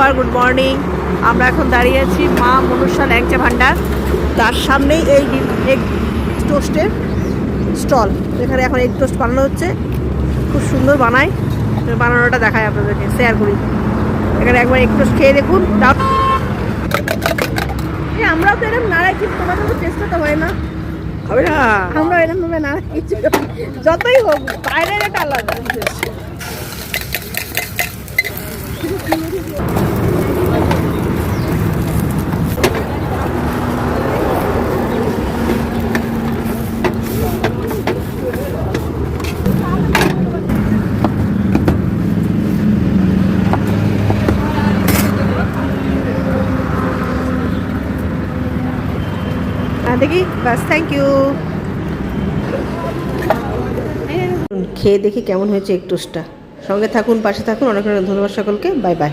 সবার good morning. আমরা এখন দাঁড়িয়ে আছি মা মনসা ল্যাংচা ভান্ডার, তার সামনেই এই এগ টোস্টের স্টল। এখানে এখন এগ টোস্ট বানানো হচ্ছে, খুব সুন্দর বানায়। বানানোটা দেখায় আপনাদেরকে, শেয়ার করি। এখানে একবার এগ টোস্ট খেয়ে দেখুন। আমরাও তো এরকম নাড়াই, কিন্তু তোমাদের তো চেষ্টা তো হয় না, হবে না। আমরা এরকম ভাবে নাড়াই, কিছু যতই হোক বাইরের এটা আলাদা। দেখি বাস, থ্যাংক ইউ। খেয়ে দেখি কেমন হয়েছে এগ টোস্টটা। সঙ্গে থাকুন, পাশে থাকুন। অনেক অনেক ধন্যবাদ সকলকে। Bye bye.